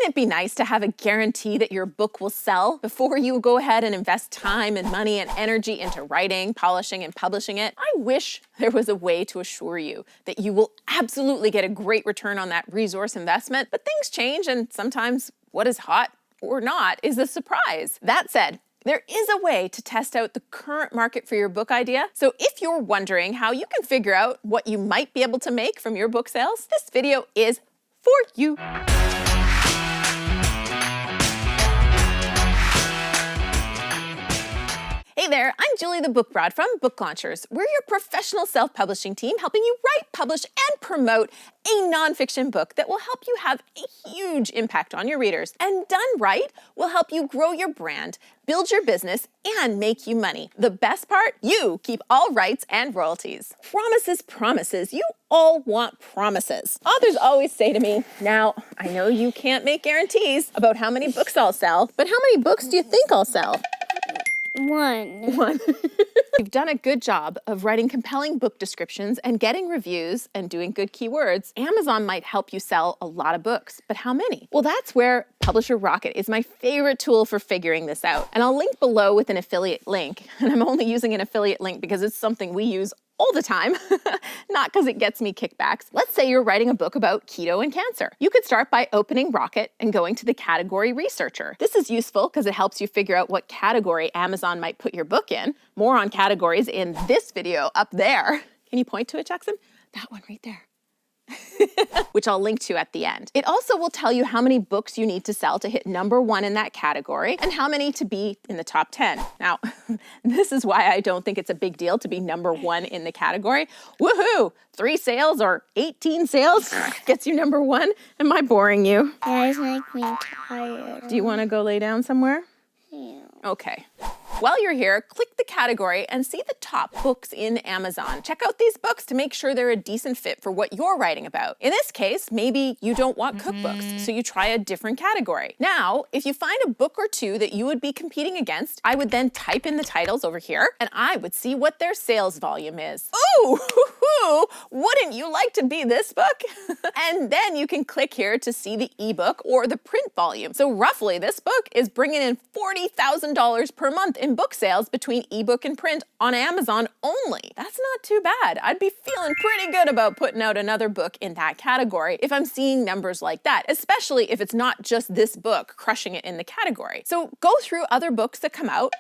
Wouldn't it be nice to have a guarantee that your book will sell before you go ahead and invest time and money and energy into writing, polishing, and publishing it? I wish there was a way to assure you that you will absolutely get a great return on that resource investment, but things change, and sometimes what is hot or not is a surprise. That said, there is a way to test out the current market for your book idea. So if you're wondering how you can figure out what you might be able to make from your book sales, this video is for you. Hey there, I'm Julie the Book Broad from Book Launchers. We're your professional self-publishing team helping you write, publish, and promote a nonfiction book that will help you have a huge impact on your readers. And done right, will help you grow your brand, build your business, and make you money. The best part? You keep all rights and royalties. Promises, promises. You all want promises. Authors always say to me, now, I know you can't make guarantees about how many books I'll sell, but how many books do you think I'll sell? One. You've done a good job of writing compelling book descriptions and getting reviews and doing good keywords. Amazon might help you sell a lot of books, but how many? Well, that's where Publisher Rocket is my favorite tool for figuring this out. And I'll link below with an affiliate link. And I'm only using an affiliate link because it's something we use all the time, not because it gets me kickbacks. Let's say you're writing a book about keto and cancer. You could start by opening Rocket and going to the category researcher. This is useful because it helps you figure out what category Amazon might put your book in. More on categories in this video up there. Can you point to it, Jackson? That one right there. Which I'll link to at the end. It also will tell you how many books you need to sell to hit #1 in that category and how many to be in the top 10. Now, this is why I don't think it's a big deal to be #1 in the category. Woohoo! 3 sales or 18 sales gets you #1. Am I boring you? Guys make me tired. Do you want to go lay down somewhere? Yeah. Okay. While you're here, click the category and see the top books in Amazon. Check out these books to make sure they're a decent fit for what you're writing about. In this case, maybe you don't want cookbooks, so you try a different category. Now, if you find a book or two that you would be competing against, I would then type in the titles over here, and I would see what their sales volume is. Ooh, wouldn't you like to be this book? And then you can click here to see the ebook or the print volume. So roughly, this book is bringing in $40,000 per month in book sales between ebook and print on Amazon only. That's not too bad. I'd be feeling pretty good about putting out another book in that category if I'm seeing numbers like that, especially if it's not just this book crushing it in the category. So go through other books that come up.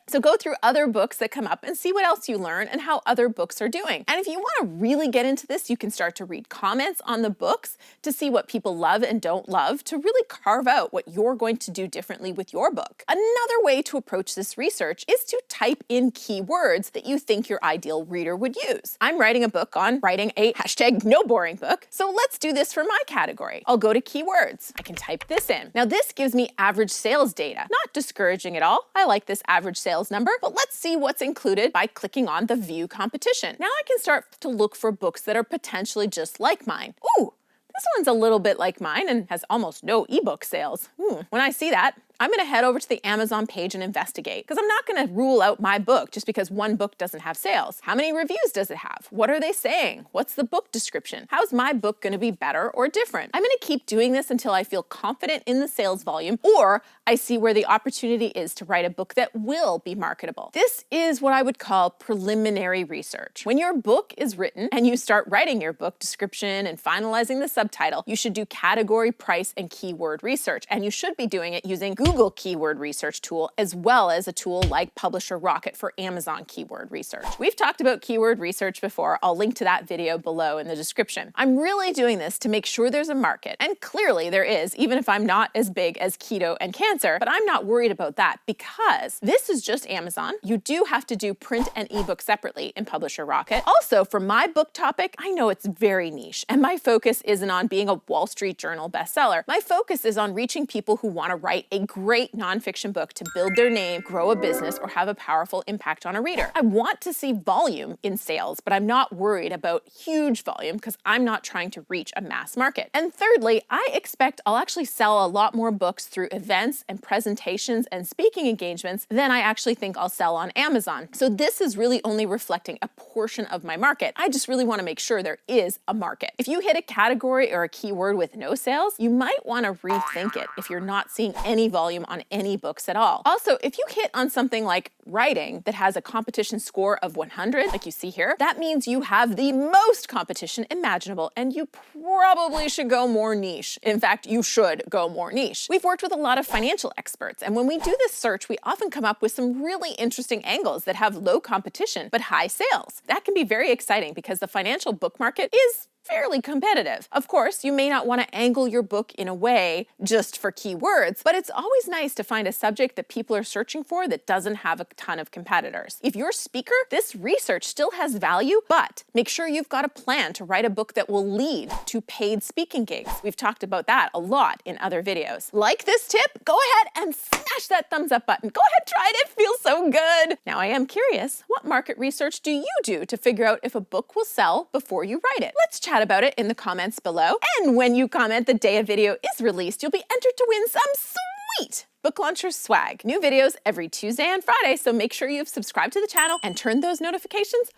So go through other books that come up and see what else you learn and how other books are doing. And if you want to really get into this, you can start to read comments on the books to see what people love and don't love to really carve out what you're going to do differently with your book. Another way to approach this research is to type in keywords that you think your ideal reader would use. I'm writing a book on writing a #NoBoring book, so let's do this for my category. I'll go to keywords. I can type this in. Now this gives me average sales data. Not discouraging at all. I like this average sales number, but let's see what's included by clicking on the view competition. Now I can start to look for books that are potentially just like mine. Ooh, this one's a little bit like mine and has almost no ebook sales. When I see that, I'm going to head over to the Amazon page and investigate because I'm not going to rule out my book just because one book doesn't have sales. How many reviews does it have? What are they saying? What's the book description? How's my book going to be better or different? I'm going to keep doing this until I feel confident in the sales volume or I see where the opportunity is to write a book that will be marketable. This is what I would call preliminary research. When your book is written and you start writing your book description and finalizing the subtitle, you should do category, price, and keyword research. And you should be doing it using Google Keyword Research tool, as well as a tool like Publisher Rocket for Amazon keyword research. We've talked about keyword research before. I'll link to that video below in the description. I'm really doing this to make sure there's a market, and clearly there is, even if I'm not as big as keto and cancer, but I'm not worried about that because this is just Amazon. You do have to do print and ebook separately in Publisher Rocket. Also, for my book topic, I know it's very niche, and my focus isn't on being a Wall Street Journal bestseller. My focus is on reaching people who want to write a great nonfiction book to build their name, grow a business, or have a powerful impact on a reader. I want to see volume in sales, but I'm not worried about huge volume because I'm not trying to reach a mass market. And thirdly, I expect I'll actually sell a lot more books through events and presentations and speaking engagements than I actually think I'll sell on Amazon. So this is really only reflecting a portion of my market. I just really want to make sure there is a market. If you hit a category or a keyword with no sales, you might want to rethink it if you're not seeing any volume on any books at all. Also, if you hit on something like writing that has a competition score of 100, like you see here, that means you have the most competition imaginable, and you probably should go more niche. In fact, you should go more niche. We've worked with a lot of financial experts, and when we do this search, we often come up with some really interesting angles that have low competition but high sales. That can be very exciting because the financial book market is fairly competitive. Of course, you may not want to angle your book in a way just for keywords, but it's always nice to find a subject that people are searching for that doesn't have a ton of competitors. If you're a speaker, this research still has value, but make sure you've got a plan to write a book that will lead to paid speaking gigs. We've talked about that a lot in other videos. Like this tip? Go ahead and smash that thumbs up button. Go ahead, try it. It feels so good. Now, I am curious, what market research do you do to figure out if a book will sell before you write it? Let's chat about it in the comments below. And when you comment the day a video is released, you'll be entered to win some sweet Book Launchers swag. New videos every Tuesday and Friday, so make sure you've subscribed to the channel and turned those notifications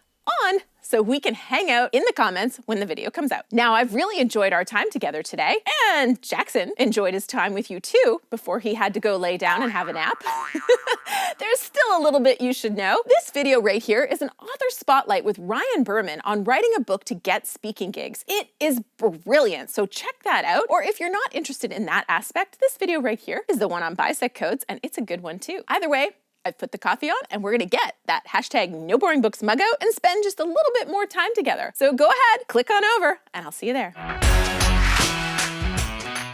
on so we can hang out in the comments when the video comes out. Now, I've really enjoyed our time together today, and Jackson enjoyed his time with you too before he had to go lay down and have a nap. There's still a little bit you should know. This video right here is an author spotlight with Ryan Berman on writing a book to get speaking gigs. It is brilliant, so check that out. Or if you're not interested in that aspect, this video right here is the one on bisect codes, and it's a good one too. Either way, I've put the coffee on, and we're gonna get that hashtag #NoBoringBooks mug out and spend just a little bit more time together. So go ahead, click on over, and I'll see you there.